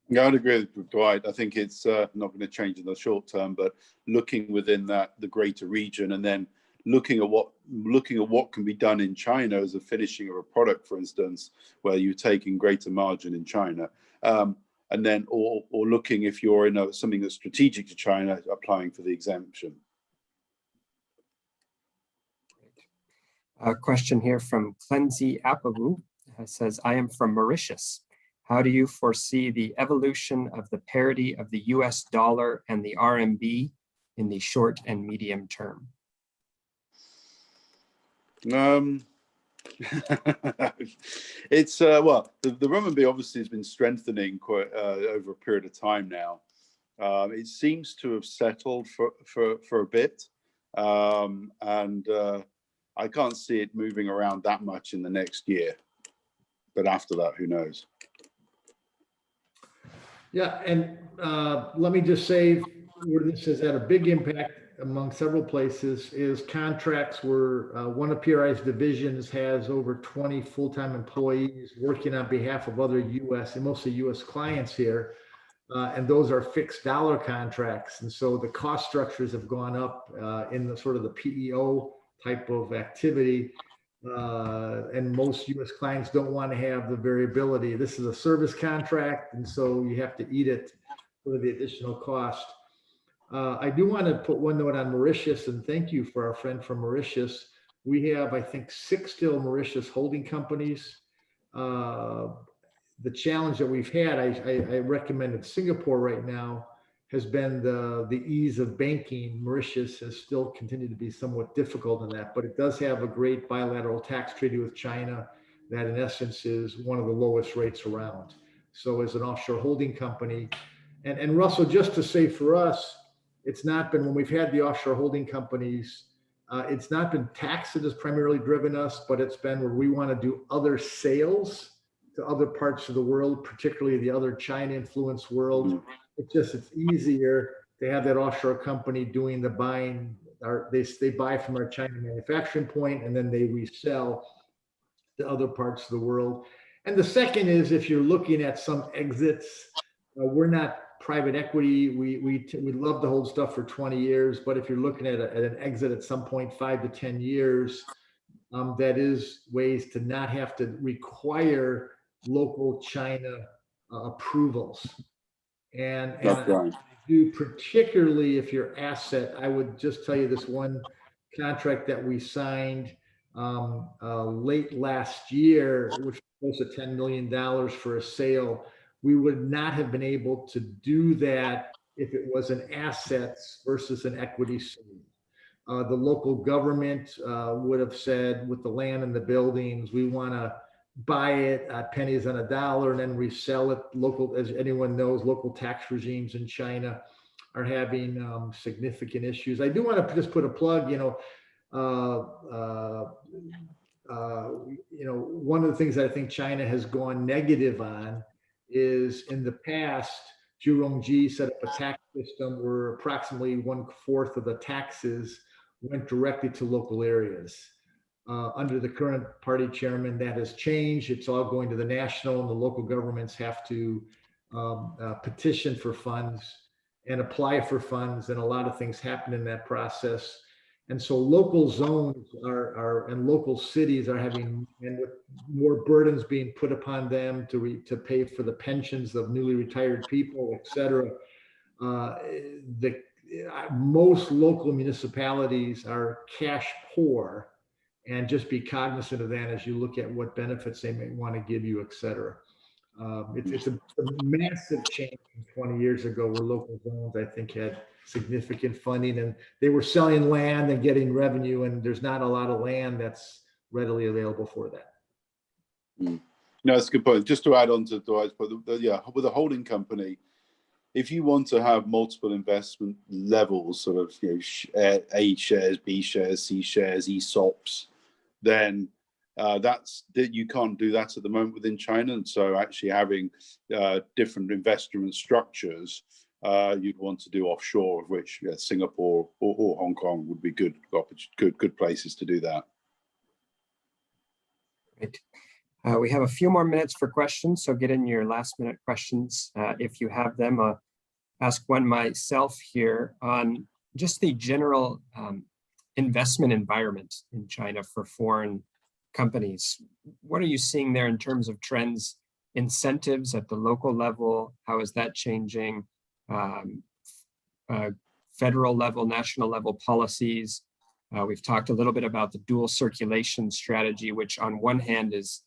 Speaker 3: Yeah, I'd agree with Dwight. I think it's not going to change in the short term, but looking within the greater region, and then looking at what can be done in China as a finishing of a product, for instance, where you're taking greater margin in China, and then or looking, if you're in something that's strategic to China, applying for the exemption.
Speaker 1: A question here from Cleansey Apabu says, I am from Mauritius. How do you foresee the evolution of the parity of the US dollar and the RMB in the short and medium term?
Speaker 3: It's well, the renminbi obviously has been strengthening quite over a period of time now. It seems to have settled for a bit, and I can't see it moving around that much in the next year. But after that, who knows?
Speaker 2: Yeah, and let me just say where this has had a big impact among several places is contracts where one of PRI's divisions has over 20 full-time employees working on behalf of other US and mostly US clients here. And those are fixed dollar contracts. And so the cost structures have gone up in the sort of the PEO type of activity. And most US clients don't want to have the variability. This is a service contract, and so you have to eat it for the additional cost. I do want to put one note on Mauritius, and thank you for our friend from Mauritius. We have, I think, 6 still Mauritius holding companies. The challenge that we've had, I recommended Singapore right now, has been the ease of banking. Mauritius has still continued to be somewhat difficult in that, but it does have a great bilateral tax treaty with China that in essence is one of the lowest rates around. So as an offshore holding company, and Russell, just to say for us, it's not been, when we've had the offshore holding companies, It's not been tax that has primarily driven us, but it's been where we want to do other sales to other parts of the world, particularly the other China influenced world. It's easier to have that offshore company doing the buying. They buy from our China manufacturing point and then they resell to other parts of the world. And the second is, if you're looking at some exits, we're not private equity. We'd love to hold stuff for 20 years, but if you're looking at an exit at some point, 5 to 10 years, that is ways to not have to require local China approvals. And
Speaker 3: right.
Speaker 2: do, particularly if your asset, I would just tell you this one contract that we signed late last year, which was close to $10 million for a sale. We would not have been able to do that if it was an assets versus an equity sale. The local government would have said, with the land and the buildings, we want to buy it at pennies on a dollar and then resell it. Local, as anyone knows, local tax regimes in China are having significant issues. I do want to just put a plug, one of the things that I think China has gone negative on is, in the past, Zhu Rongji set up a tax system where approximately 1/4 of the taxes went directly to local areas. Under the current party chairman, that has changed. It's all going to the national, and the local governments have to petition for funds and apply for funds, and a lot of things happen in that process. And so local zones and local cities are having, and with more burdens being put upon them to pay for the pensions of newly retired people, et cetera. Most local municipalities are cash poor, and just be cognizant of that as you look at what benefits they may want to give you, et cetera. It's a massive change from 20 years ago, where local zones, I think, had significant funding and they were selling land and getting revenue, and there's not a lot of land that's readily available for that.
Speaker 3: No, that's a good point. Just to add on to Dwight's point, with a holding company, if you want to have multiple investment levels, sort of, A shares, B shares, C shares, ESOPs, then you can't do that at the moment within China. And so actually having different investment structures, you'd want to do offshore, of which Singapore or Hong Kong would be good places to do that.
Speaker 1: Great. We have a few more minutes for questions, so get in your last minute questions if you have them. I'll ask one myself here on just the general investment environment in China for foreign companies. What are you seeing there in terms of trends, incentives at the local level? How is that changing? Federal level, national level policies. We've talked a little bit about the dual circulation strategy, which on one hand is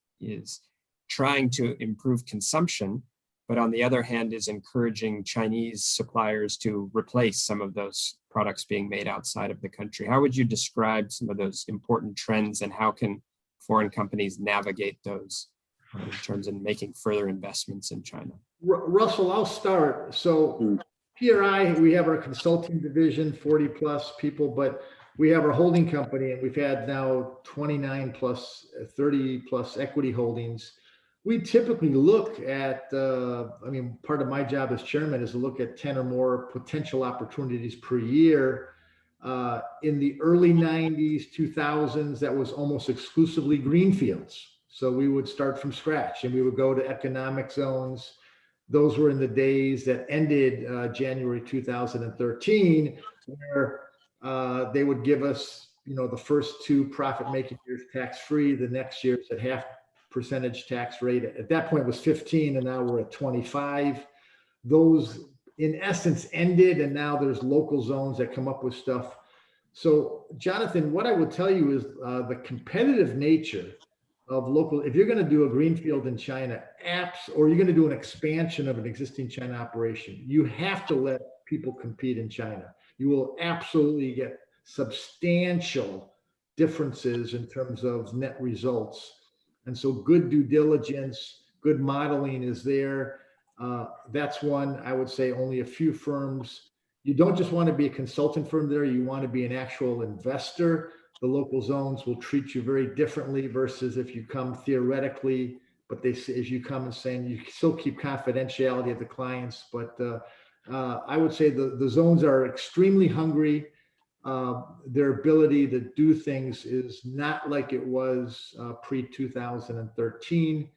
Speaker 1: trying to improve consumption, but on the other hand is encouraging Chinese suppliers to replace some of those products being made outside of the country. How would you describe some of those important trends, and how can foreign companies navigate those in terms of making further investments in China?
Speaker 2: Russell, I'll start. So PRI, we have our consulting division, 40 plus people, but we have our holding company, and we've had now 29 plus 30 plus equity holdings. We typically look at, part of my job as chairman is to look at 10 or more potential opportunities per year. In the early 90s, 2000s, that was almost exclusively greenfields. So we would start from scratch and we would go to economic zones. Those were in the days that ended January 2013, where they would give us, the first 2 profit-making years tax-free, the next year's at half percentage tax rate. At that point it was 15, and now we're at 25. Those in essence ended, and now there's local zones that come up with stuff. So Jonathan, what I would tell you is the competitive nature of local, if you're going to do a greenfield in China, or you're going to do an expansion of an existing China operation, you have to let people compete in China. You will absolutely get substantial differences in terms of net results. And so good due diligence, good modeling is there. That's one, I would say only a few firms You don't just want to be a consultant firm there, you want to be an actual investor. The local zones will treat you very differently versus if you come theoretically, but they say, as you come and saying, you still keep confidentiality of the clients. But I would say the zones are extremely hungry. Their ability to do things is not like it was pre-2013.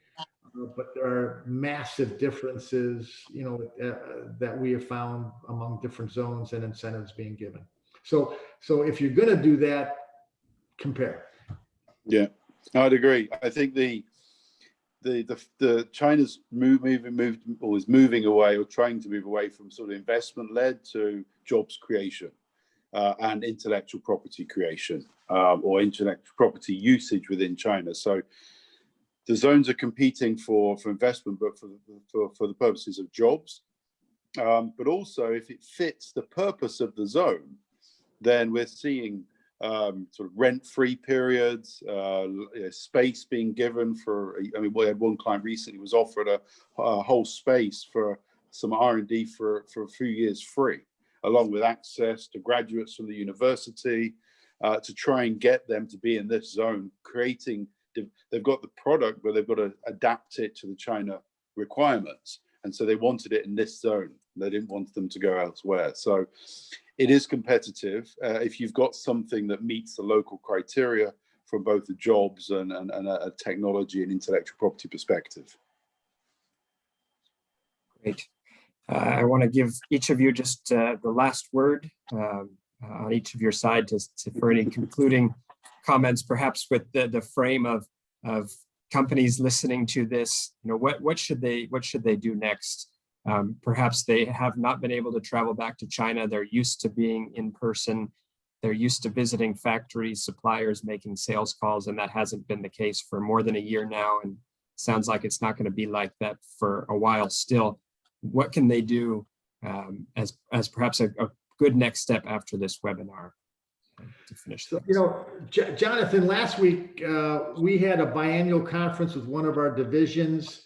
Speaker 2: But there are massive differences, that we have found among different zones and incentives being given. So if you're going to do that, compare.
Speaker 3: Yeah, I'd agree. I think the China's moving away or trying to move away from sort of investment led to jobs creation and intellectual property creation or intellectual property usage within China. So the zones are competing for investment, but for the purposes of jobs. But also, if it fits the purpose of the zone, then we're seeing sort of rent-free periods, space being given for. I mean, we had one client recently was offered a whole space for some R&D for a few years free, along with access to graduates from the university to try and get them to be in this zone, creating. They've got the product, but they've got to adapt it to the China requirements. And so they wanted it in this zone. They didn't want them to go elsewhere. So it is competitive. If you've got something that meets the local criteria from both the jobs and a technology and intellectual property perspective.
Speaker 1: Great. I want to give each of you just the last word on each of your side for any concluding comments, perhaps with the frame of companies listening to this. What should they do next? Perhaps they have not been able to travel back to China. They're used to being in person. They're used to visiting factories, suppliers, making sales calls, and that hasn't been the case for more than a year now. And sounds like it's not going to be like that for a while still. What can they do as perhaps a good next step after this webinar? To finish things.
Speaker 2: Jonathan, last week we had a biannual conference with one of our divisions.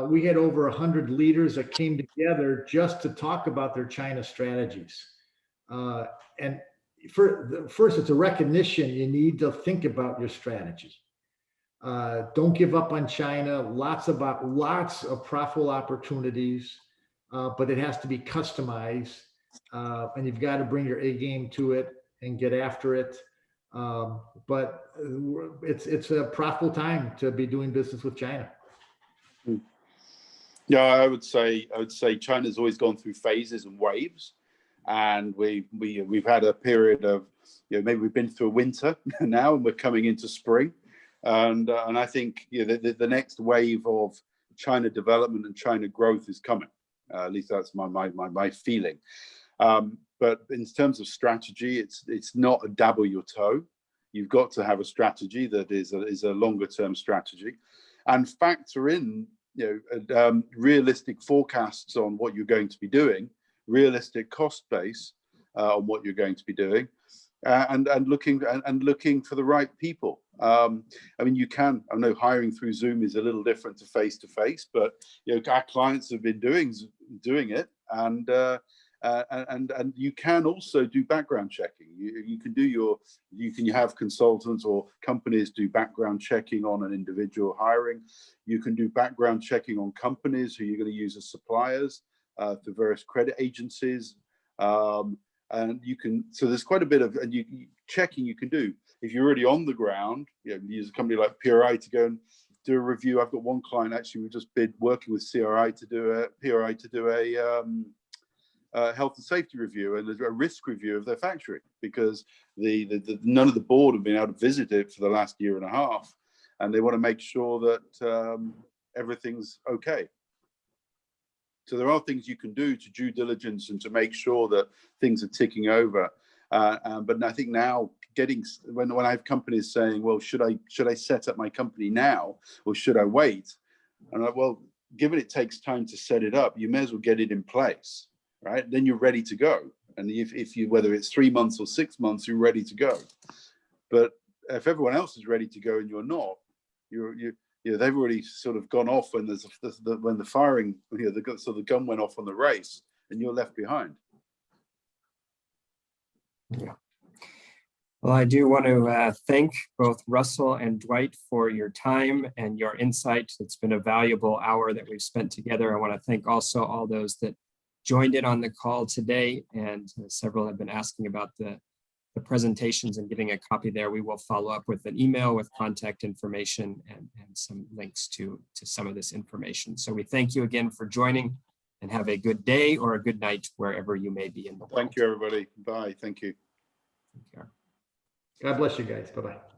Speaker 2: We had over 100 leaders that came together just to talk about their China strategies. And first, it's a recognition you need to think about your strategy. Don't give up on China. Lots of profitable opportunities, but it has to be customized, and you've got to bring your A game to it and get after it. But it's a profitable time to be doing business with China.
Speaker 3: Yeah, I would say China's always gone through phases and waves, and we've had a period of maybe we've been through a winter now, and we're coming into spring, and I think the next wave of China development and China growth is coming. At least that's my feeling. But in terms of strategy, it's not a dabble your toe. You've got to have a strategy that is a longer term strategy, and factor in realistic forecasts on what you're going to be doing, realistic cost base on what you're going to be doing, and looking for the right people. I mean, I know hiring through Zoom is a little different to face, but our clients have been doing it, and you can also do background checking. You can have consultants or companies do background checking on an individual hiring. You can do background checking on companies who you're going to use as suppliers to various credit agencies. And you can, so there's quite a bit of checking you can do. If you're already on the ground, use a company like PRI to go and do a review. I've got one client actually, we've just been working with PRI to do a health and safety review and a risk review of their factory, because none of the board have been able to visit it for the last year and a half, and they want to make sure that everything's okay. So there are things you can do to due diligence and to make sure that things are ticking over. But I think now when I have companies saying, well, should I set up my company now or should I wait? And well, given it takes time to set it up, you may as well get it in place, right? Then you're ready to go. And if you, whether it's 3 months or 6 months, you're ready to go. But if everyone else is ready to go and you're not, they've already sort of gone off when when the firing, the gun went off on the race, and you're left behind.
Speaker 1: Yeah. Well, I do want to thank both Russell and Dwight for your time and your insight. It's been a valuable hour that we've spent together. I want to thank also all those that joined in on the call today, and several have been asking about the presentations and getting a copy there. We will follow up with an email with contact information and some links to some of this information. So we thank you again for joining, and have a good day or a good night wherever you may be in the world.
Speaker 3: Thank you, everybody. Bye. Thank you.
Speaker 1: Take care.
Speaker 2: God bless you guys. Bye-bye.